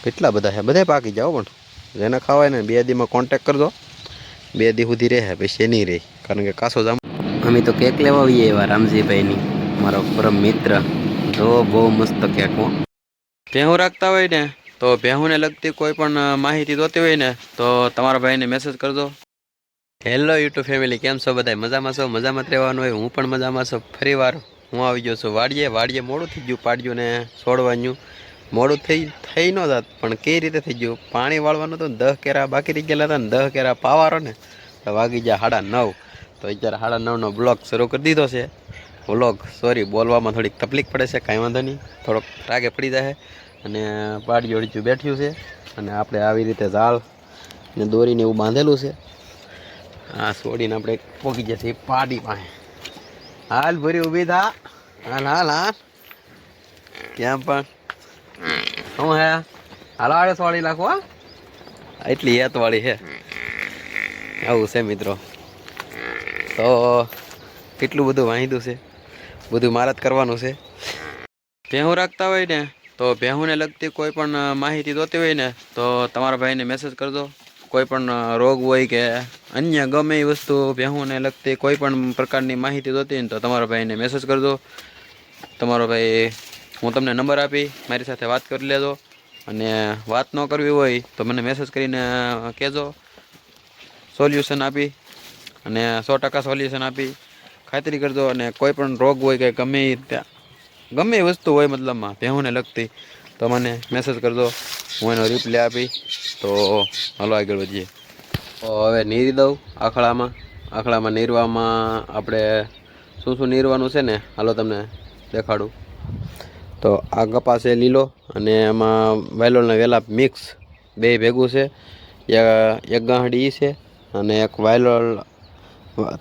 કેટલા બધા છે, બધા પાકી જાઓ પણ જેને ખાવાય ને 2 દીમાં કોન્ટેક કરજો, 2 દી સુધી રહે પછી નહીં રહે, કારણ કે કાસો જામ. અમે તો કેક લેવા આવીએ એવા રામજીભાઈની, મારો પરમ મિત્ર. જો બહુ મસ્ત કેક હો. ભેહું રાખતા હોય ને તો ભેહુંને લગતી કોઈ પણ માહિતી જોતી હોય ને તો તમારા ભાઈને મેસેજ કરજો. હેલો યુટ્યુબ ફેમિલી, કેમ છો બધા? મજામાં છો? મજામાં જ રહેવાનું હોય. હું પણ મજામાં છું. ફરી વાર હું આવી ગયો છું વાડીએ મોડું થઈ ગયું, પાડ્યું ને છોડવાનું મોડું થઈ ન જાત, પણ કઈ રીતે થઈ ગયું, પાણી વાળવાનું હતું ને 10 કેરા બાકી રહી ગયેલા હતા ને 10 કેરા પાવારો ને તો વાગી ગયા 9:30. તો અત્યારે 9:30નો બ્લોગ શરૂ કરી દીધો છે. સોરી બોલવામાં થોડીક તકલીફ પડે છે, કાંઈ વાંધો નહીં, થોડોક રાગે પડી જાય. અને પાડીઓ અડીચું બેઠ્યું છે અને આપણે આવી રીતે ઝાડ ને દોરીને એવું બાંધેલું છે. આ છોડીને આપણે પોગી જશે પાડી પાસે. હાલ ભરી ઊભી થા, હાલ હાલ હાલ. કેમ પણ શું હે? હાલો આડે સોળી નાખો, એટલી હેતવાળી છે. આવું છે મિત્રો. તો કેટલું બધું વાંધું છે, બધું મારા જ કરવાનું છે. ભેહું રાખતા હોય ને તો ભેહુંને લગતી કોઈ પણ માહિતી જોતી હોય ને તો તમારા ભાઈને મેસેજ કરજો. કોઈ પણ રોગ હોય કે અન્ય ગમે એ વસ્તુ ભેહુંને લગતી કોઈ પણ પ્રકારની માહિતી જોતી હોય ને તો તમારા ભાઈને મેસેજ કરજો. તમારો ભાઈ, હું તમને નંબર આપી, મારી સાથે વાત કરી લેજો. અને વાત ન કરવી હોય તો મને મેસેજ કરીને કહેજો, સોલ્યુશન આપી અને 100% સોલ્યુશન આપી ખાતરી કરજો. અને કોઈ પણ રોગ હોય કે ગમે એ વસ્તુ હોય મતલબમાં ભેહુંને લગતી તો મને મેસેજ કરજો, હું એનો રિપ્લાય આપી. તો હાલો આગળ વધીએ. તો હવે નીરી દઉં આખડામાં નીરવામાં આપણે શું નીરવાનું છે ને હાલો તમને દેખાડું. તો આ કપાસ છે લીલો અને એમાં વાયલોળના વેલા મિક્સ બે ભેગું છે. એક ગાંહડી છે અને એક વાયલોળ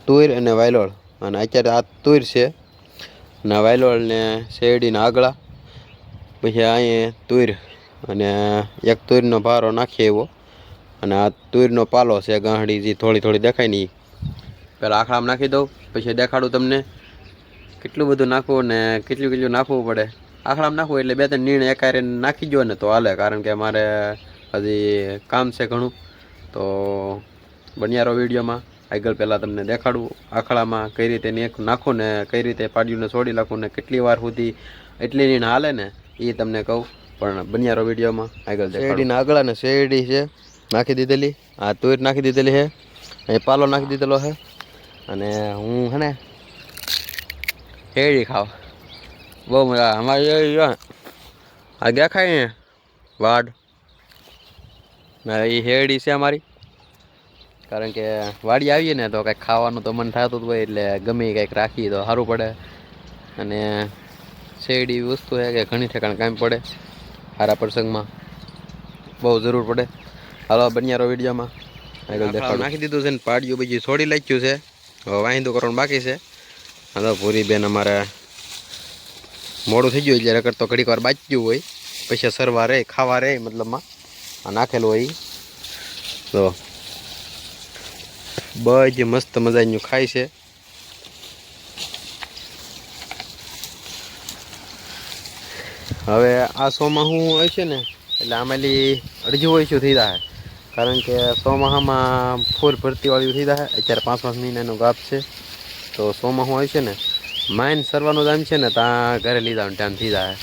તુર અને વાયલોળ. અને અત્યારે આ તુર છે ને વાયલોળ ને શેરડીના આગળા, પછી અહીંયા તુર અને એક તુરનો ભારો નાખીએ એવો. અને આ તુરનો પાલો છે ગાંહડી જે થોડી દેખાય ને એ પહેલાં આખડામાં નાખી દઉં, પછી દેખાડું તમને કેટલું બધું નાખવું ને કેટલું નાખવું પડે. આખડામાં નાખવું એટલે 2-3 નીણ એકારે નાખી ગયો ને તો હાલે, કારણ કે મારે હજી કામ છે ઘણું. તો બન્યા રહો વિડીયોમાં. આગળ પહેલાં તમને દેખાડું આખડામાં કઈ રીતે નાખું ને કઈ રીતે પાડીને છોડી નાખું ને કેટલી વાર સુધી એટલી નીણ હાલે ને એ તમને કહું. પણ બન્યા રહો વિડીયોમાં. આગળ શેરડીના આગળ ને શેરડી છે નાખી દીધેલી, આ તુર નાખી દીધેલી છે, અહીં પાલો નાખી દીધેલો છે. અને હું હે ને શેરડી ખાવા બહુ મજા અમારે આ દેખાય ને વાડ એ શેરડી છે અમારી. કારણ કે વાડી આવીએ ને તો કંઈક ખાવાનું તો મન થતું જ હોય, એટલે ગમે કંઈક રાખીએ તો સારું પડે. અને શેરડી એવી વસ્તુ છે કે ઘણી ઠેકાણ કામ પડે, સારા પ્રસંગમાં બહુ જરૂર પડે. હાલો બન્યા રહો વિડીયોમાં. આગળ દેખાડો. નાખી દીધું છે ને પાડીયું બીજી છોડી લાગ્યું છે, હવે વાંધો કરવાનું બાકી છે. હાલો ભૂરી બેન અમારે મોડું થઈ ગયું એટલે રકડ તો ઘડીક વાર બાચ્યું હોય, પછી સરવા રહે ખાવા રહે મતલબમાં આ નાખેલું હોય. તો બધી મસ્ત મજાનું ખાય છે. હવે આ સોમાં શું હોય છે ને એટલે આમેલી અડધું હોય શું થઈ જાય, કારણ કે ચોમાસામાં ફૂલ ભરતીવાળું થઈ જાય. અત્યારે 5 મહિનાનો ગાપ છે. તો ચોમાસું હોય છે ને માઇન સરવાનું ટાઈમ છે ને ત્યાં ઘરે લઈ જવાનું ટાઈમ થઈ જાય,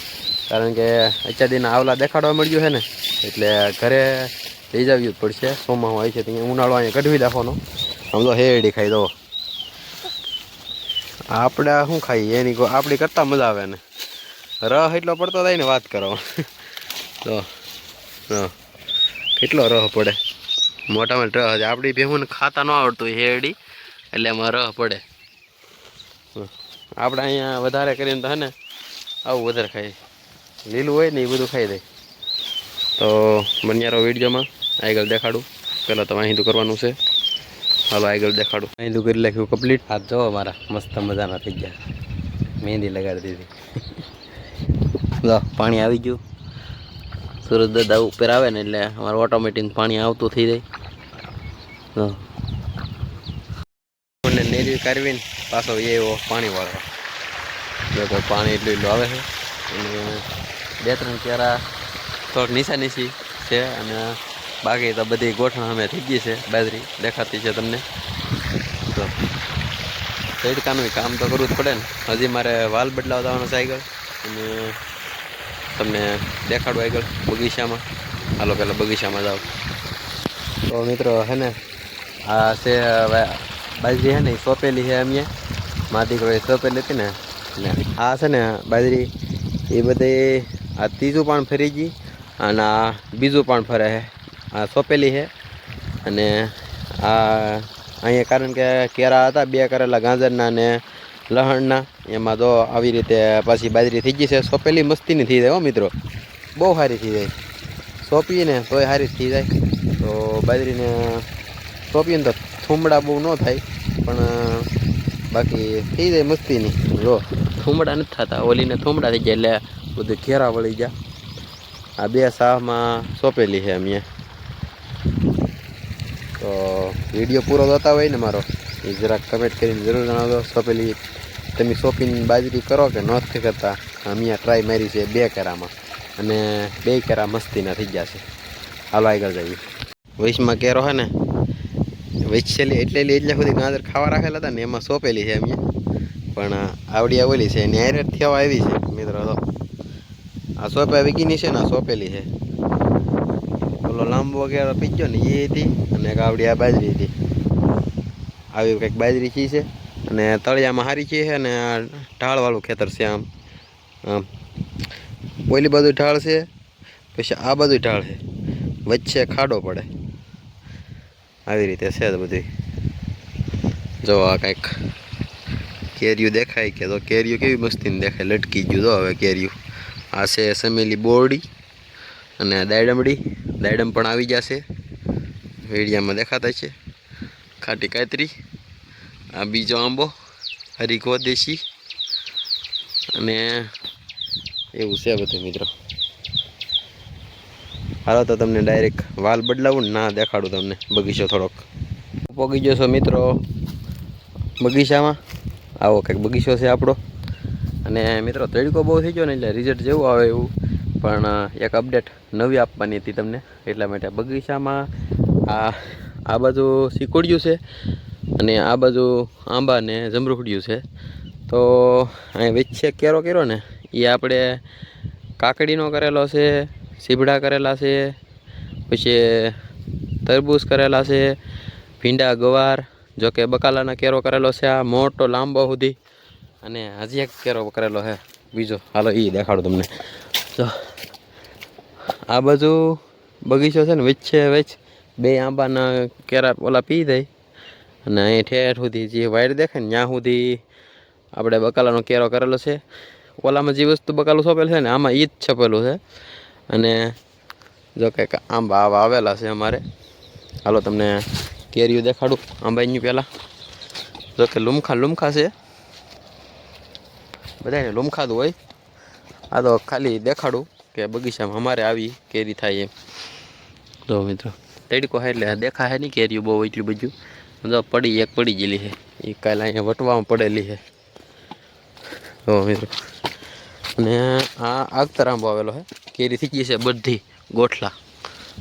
કારણ કે અત્યાર દિન આવલા દેખાડવા મળ્યું છે ને એટલે ઘરે લઈ જવી જ પડશે. ચોમાસું હોય છે ત્યાં ઉનાળો અહીંયા કઢવી નાખવાનો. આમ તો હેરડી ખાઈ દો, આપણે શું ખાઈએ એની આપણી કરતાં મજા આવે ને. રહ એટલો પડતો થાય ને વાત કરો. તો કેટલો રહ પડે મોટામાં રહ. આપણી ભેહુંને ખાતા ન આવડતું હેરડી એટલે એમાં રહ પડે. આપણે અહીંયા વધારે કરીને તો હે ને આવું વધારે ખાઈ, લીલું હોય ને એ બધું ખાઈ દે. તો બન્યા રહો વિડીયોમાં. આગળ દેખાડું. પહેલાં તો વાંધું કરવાનું છે. હાલો આગળ દેખાડું. વાંધું કરી નાખ્યું કમ્પ્લીટ. હાથ જોવો મારા મસ્ત મજાના થઈ ગયા, મહેંદી લગાડી દીધી. પાણી આવી ગયું. સુરજ દાદા ઉપર આવે ને એટલે અમારું ઓટોમેટિક પાણી આવતું થઈ જાય. નેરી કરવીને પાછો એવો પાણી વાળવા જો પાણી એટલું આવે છે. અને 2-3 ક્યારા થોડુંક નીચી છે અને બાકી તો બધી ગોઠણ અમે થઈ ગઈ છે બાજરી દેખાતી છે તમને તો તડકાનું કામ તો કરવું જ પડે ને હજી મારે વાલ બદલાવતા આવવાનો છે આગળ અને તમને દેખાડું આગળ બગીચામાં હાલો પહેલાં બગીચામાં જાઓ તો મિત્રો હે ને આ છે બાજરી છે ને એ સોંપેલી છે અમે મા દીકરો એ સોંપેલી હતી ને આ છે ને બાજરી એ બધી આ ત્રીજું પણ ફરી ગઈ અને આ બીજું પણ ફરે છે આ સોંપેલી છે અને આ અહીંયા કારણ કે કેરા હતા 2 કરેલા ગાજરના ને લહણના એમાં તો આવી રીતે પાછી બાજરી થઈ ગઈ છે સોંપેલી મસ્તીની થઈ જાય હો મિત્રો બહુ સારી થઈ જાય સોંપીને તોય સારી થઈ જાય તો બાજરીને સોંપીને તો થૂમડા બહુ ન થાય પણ બાકી થઈ જાય મસ્તીની જો થૂમડા નથી થતા ઓલીને થૂમડા થઈ જાય એટલે બધું ઘેરા વળી ગયા આ 2 સાહમાં સોંપેલી છે અમે તો વિડીયો પૂરો જોતા હોય ને મારો એ જરાક કમેન્ટ કરીને જરૂર જણાવજો સોંપેલી તમે સોંપીને બાજરી કરો કે નથી કરતા અમે ટ્રાય મારી છે 2 કેરામાં અને 2 કેરા મસ્તીના થઈ ગયા છે હાલો આગળ જઈએ વૈશમાં કેરો છે ને વૈશેલી એટલે સુધી ગાજર ખાવા રાખેલા હતા ને એમાં સોંપેલી છે અમે પણ આવડી આવેલી છે એની હારે થવા આવી છે મિત્રો તો આ સોંપા વીકીની છે ને આ સોંપેલી છે ઓલો લાંબો કેરો પીજો ને એ હતી અને એક આવડી આ બાજરી હતી આવી કંઈક બાજરી ચી છે અને તળિયામાં હારી છે અને આ ઢાળવાળું ખેતર છે આમ આમ ઓલી બાજુ ઢાળ છે પછી આ બાજુ ઢાળ છે વચ્ચે ખાડો પડે આવી રીતે છે બધું જો આ કંઈક કેરીયું દેખાય કે તો કેરીયું કેવી મસ્તીને દેખાય લટકી ગયું તો હવે કેરીયું આ છે સમેલી બોરડી અને દાડમ પણ આવી જશે વીડિયામાં દેખાતા છે ખાટી કાતરી આ બીજો આંબો હરીખો દેશી અને એવું છે બધું મિત્રો હાલો તો તમને ડાયરેક્ટ વાલ બદલાવું ને ના દેખાડું તમને બગીચો થોડોક પોગી ગયો છો મિત્રો બગીચામાં આવો કંઈક બગીચો છે આપણો અને મિત્રો તડકો બહુ થઈ ગયો ને એટલે રિઝલ્ટ જેવું આવે એવું પણ એક અપડેટ નવી આપવાની હતી તમને એટલા માટે બગીચામાં આ બાજુ શીકોડિયું છે અને આ બાજુ આંબા ને જમરૂખડિયું છે તો અહીં વચ્ચે કેરો કર્યો ને એ આપણે કાકડીનો કરેલો છે સીભડા કરેલા છે પછી તરબૂચ કરેલા છે ભીંડા ગવાર જોકે બકાલાના કેરો કરેલો છે આ મોટો લાંબો સુધી અને હજી એક કેરો કરેલો છે બીજો હાલો એ દેખાડું તમને તો આ બાજુ બગીચો છે ને વચ્ચે 2 આંબાના કેરા ઓલા પી જાય અને અહીં ઠેઠ સુધી જે વાયર દેખાય ને ત્યાં સુધી આપણે બકાલાનો કેરો કરેલો છે ઓલામાં જે વસ્તુ બકાલું સોંપેલું છે ને આમાં એ જ છપેલું છે અને જો કંઈક આંબા આવા આવેલા છે અમારે હાલો તમને કેરીઓ દેખાડું આંબાની પહેલાં જો કે લુમખા છે બધાને લુમખાતું હોય આ તો ખાલી દેખાડું કે બગીચામાં અમારે આવી કેરી થાય એમ જો મિત્રો તડકો છે એટલે દેખાય નહીં કેરીઓ બહુ એટલું બધું જો પડી ગયેલી છે એ કાલે અહીંયા વટવામાં પડેલી છે જો મિત્રો અને આ આગતર આંબો આવેલો છે કેરી થઈ ગઈ છે બધી ગોઠલા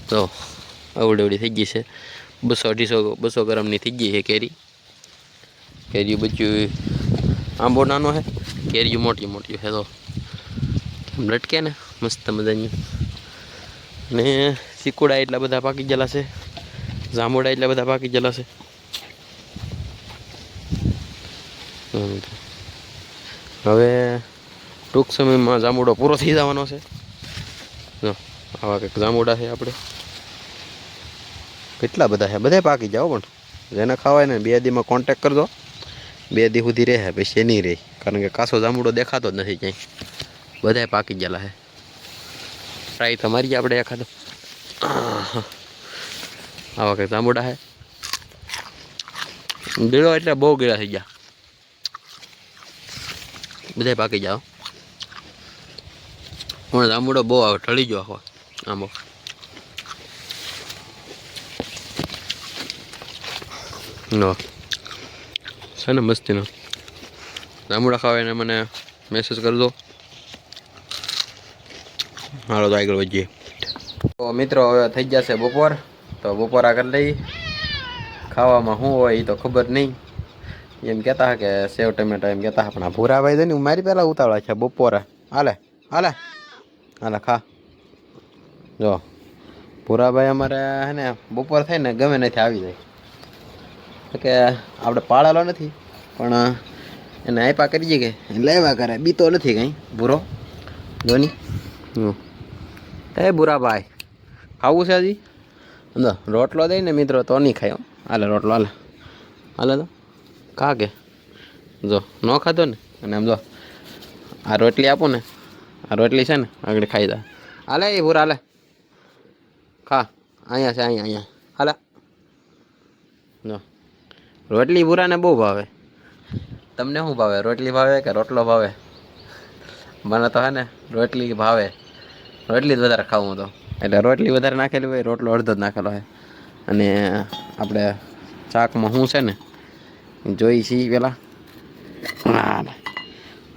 તો અવડી થઈ ગઈ છે 200-250 ગ્રામની થઈ ગઈ છે કેરીઓ બધું આંબો નાનો છે કેરીઓ મોટી છે તો લટકે ને મસ્ત મજાની ને ચીકુડા એટલા બધા પાકી ગયેલા છે જાંબુડા એટલા બધા પાકી ગયેલા છે હવે ટૂંક સમયમાં જાંબુડો પૂરો થઈ જવાનો છે જો આવા કંઈક જાંબુડા છે આપણે કેટલા બધા છે બધા પાકી જાઓ પણ જેને ખાવાય ને 2 દીમાં કોન્ટેક કરજો 2 દી સુધી રહે પછી નહીં રહે કારણ કે કાસો જાંબુડો દેખાતો જ નથી ક્યાંય બધા પાકી ગયેલા છે ટ્રાય તો મારી આપણે એખાદો આવા કંઈક જાંબુડા છે ગીળો એટલે બહુ ગીળા થઈ ગયા બધા પાકી જાઓ પણ જાંબુડો બહુ આવે ઠળી ગયો આખો આંબો નો છે ને મસ્તીનો જાંબુડા ખાવા એને મને મેસેજ કરજો હાલો તો આગળ વધીએ તો મિત્રો હવે થઈ જશે બપોર, તો બપોરા કરી લઈ. ખાવામાં શું હોય એ તો ખબર નહીં. એમ કહેતા કે સેવ ટમેટા એમ કહેતા પણ આ ભૂરાભાઈ છે ને મારી પહેલાં ઉતાવળા છે બપોરે. હાલે હાલે હાલે ખા. જો ભૂરાભાઈ અમારે હે ને બપોર થાય ને ગમે નથી આવી જાય. કે આપણે પાળેલો નથી પણ એને આપ્યા કરીએ કે લેવા કરે બીતો નથી કંઈ ભૂરો જોની. એ ભૂરાભાઈ ખાવું છે હજી? જો રોટલો દઈ ને મિત્રો તો નહીં ખાય. હાલે રોટલો હાલે હાલે તો ખા કે જો ન ખાધો ને અને આમ જો આ રોટલી આપું ને, આ રોટલી છે ને આગળ ખાઈ દા. હાલે એ ભૂરા હાલે ખા. અહીંયા છે અહીંયા હાલે. જો રોટલી ભૂરાને બહુ ભાવે. તમને શું ભાવે, રોટલી ભાવે કે રોટલો ભાવે? મને તો હે ને રોટલી ભાવે. રોટલી જ વધારે ખાવું તો એટલે રોટલી વધારે નાખેલી હોય, રોટલો અડધો જ નાખેલો હોય. અને આપણે શાકમાં શું છે ને જોઈ છીએ પેલા.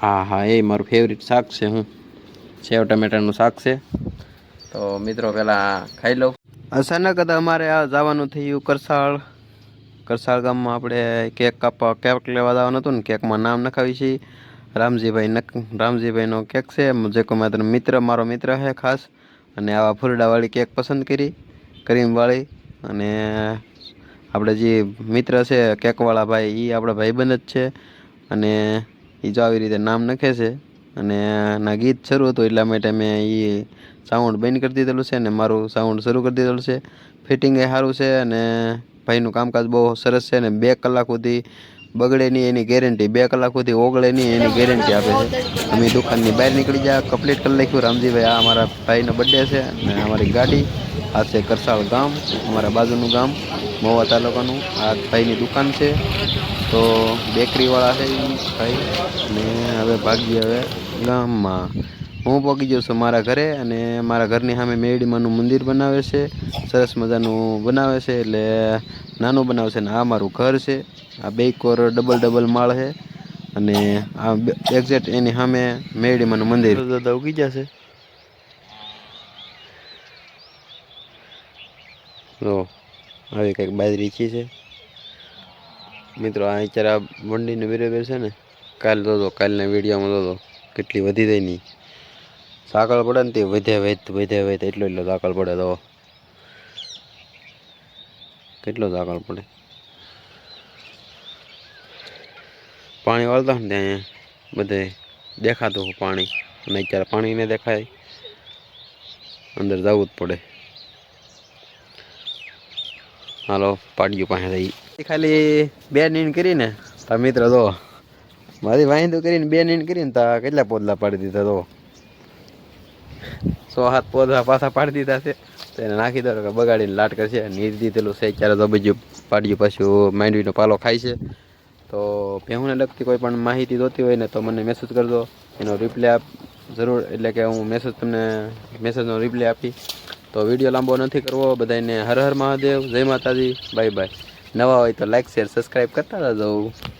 હા હા એ મારું ફેવરિટ શાક છે. હું સેવ ટમેટાનું શાક છે. તો મિત્રો પહેલાં ખાઈ લઉં. અચાનક અમારે આ જવાનું થયું કરસાળ ગામમાં. આપણે કેક લેવા જવાનું હતું ને, કેકમાં નામ નખાવી છે રામજીભાઈનો કેક છે. જે કોઈ મારો મિત્ર છે ખાસ. અને આવા ફૂલડાવાળી કેક પસંદ કરી, ક્રીમવાળી. અને આપણે જે મિત્ર છે કેકવાળા ભાઈ એ આપણા ભાઈબંધ જ છે. અને એ જો આવી રીતે નામ નખે છે. અને ના ગીત શરૂ હતું એટલા માટે મેં એ સાઉન્ડ બંધ કરી દીધેલું છે ને મારું સાઉન્ડ શરૂ કરી દીધેલું છે. ફિટિંગ એ સારું છે અને ભાઈનું કામકાજ બહુ સરસ છે. ને 2 કલાક સુધી બગડે નહીં એની ગેરંટી, 2 કલાક સુધી ઓગળે નહીં એની ગેરંટી આપે છે. અમે દુકાનની બહાર નીકળી જાય કમ્પ્લીટ કરી નાખ્યું. રામજીભાઈ આ અમારા ભાઈનો બર્થડે છે અને અમારી ગાડી આ છે કરસાળ ગામ, અમારા બાજુનું ગામ મહુવા તાલુકાનું. આ ભાઈની દુકાન છે. તો બેકરીવાળા છે એ ભાઈ. અને હવે ભાગીએ હવે ગામમાં. હું પહોંચી ગયો છું મારા ઘરે. અને મારા ઘરની સામે મેરડીમાનું મંદિર બનાવે છે, સરસ મજાનું બનાવે છે. એટલે નાનું બનાવે છે ને આ મારું ઘર છે. આ 2 કોર ડબલ માળ છે. અને આ એક્ઝેક્ટ એની સામે મેરડીમાનું મંદિર. દાદા ઉગી જશે. જો આવી કંઈક બાજરી છે મિત્રો. આ અત્યારે આ મંડીને બરાબર છે ને. કાલ જોજો, કાલના વિડીયોમાં જોજો કેટલી વધી જાય નહીં. સાંકળ પડે ને તે વધે એટલો સાંકળ પડે. તો કેટલો સાંકળ પડે. પાણી વાળતા ને ત્યાં બધે દેખાતું પાણી. અને અત્યારે પાણી ને દેખાય, અંદર જવું જ પડે. હાલો પાડ્યું પાસે થઈ ખાલી 2 નીણ કરીને તો મિત્ર જો મારી વાંધો કરીને 2 નીણ કરીને તો કેટલા પોદલા પાડી દીધા. તો 6-7 પોદલા પાછા પાડી દીધા છે. તો એને નાખી દો કે બગાડીને લાટ કરશે. નીર દીધેલું છે અત્યારે. તો બીજું પાડ્યું પાછું માંડવીનો પાલો ખાય છે. તો ભેહુંને લગતી કોઈ પણ માહિતી જોતી હોય ને તો મને મેસેજ કરજો. એનો રિપ્લાય જરૂર, એટલે કે હું તમને મેસેજનો રિપ્લાય આપી. તો વિડીયો લાંબો નથી કરવો. બધાને હર હર મહાદેવ, જય માતાજી, બાય બાય. નવા હોય તો લાઈક શેર સબસ્ક્રાઈબ કરતા રહેજો.